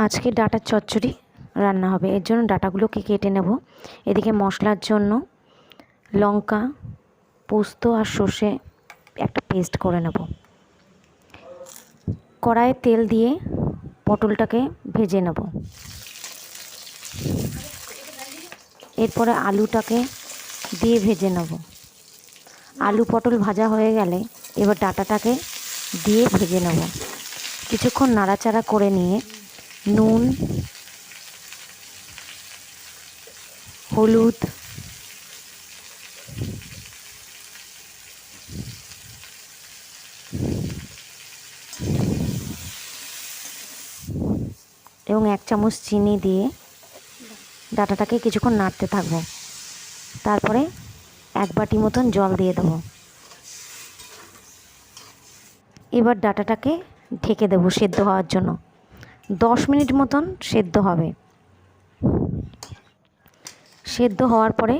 আজকে ডাঁটার চচ্চড়ি রান্না হবে। এর জন্য ডাঁটাগুলোকে কেটে নেব। এদিকে মশলার জন্য লঙ্কা, পোস্ত আর সর্ষে একটা পেস্ট করে নেব। কড়াইয়ে তেল দিয়ে পটলটাকে ভেজে নেব। এরপরে আলুটাকে দিয়ে ভেজে নেব। আলু পটল ভাজা হয়ে গেলে এবার ডাঁটাটাকে দিয়ে ভেজে নেব। কিছুক্ষণ নাড়াচাড়া করে নিয়ে নুন, হলুদ, এবং 1 চামচ চিনি দিয়ে ডাঁটাটাকে কিছুক্ষণ নাড়তে থাকবো। তারপরে 1 বাটি মতন জল দিয়ে দেবো। এবার ডাঁটাটাকে ঢেকে দেবো সেদ্ধ হওয়ার জন্য। 10 মিনিট মতন সেদ্ধ হবে। সেদ্ধ হওয়ার পরে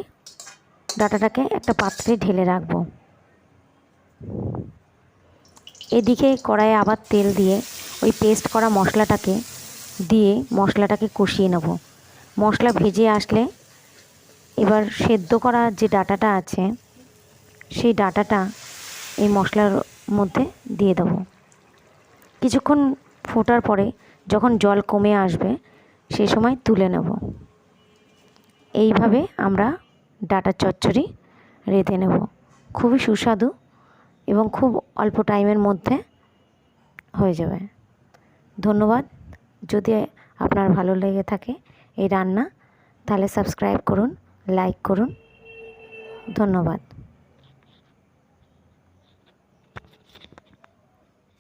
ডাঁটাটাকে একটা পাত্রে ঢেলে রাখবো। এদিকে কড়াইয়ে আবার তেল দিয়ে ওই পেস্ট করা মশলাটাকে দিয়ে মশলাটাকে কষিয়ে নেব। মশলা ভেজে আসলে এবার সেদ্ধ করা যে ডাঁটাটা আছে সেই ডাঁটাটা এই মশলার মধ্যে দিয়ে দেবো। কিছুক্ষণ ফোটার পরে যখন জল কমে আসবে সেই সময় তুলে নেব। এইভাবে আমরা ডাঁটার চচ্চড়ি রেঁধে নেব। খুবই সুস্বাদু এবং খুব অল্প টাইমের মধ্যে হয়ে যাবে। ধন্যবাদ। যদি আপনার ভালো লেগে থাকে এই রান্না, তাহলে সাবস্ক্রাইব করুন, লাইক করুন। ধন্যবাদ।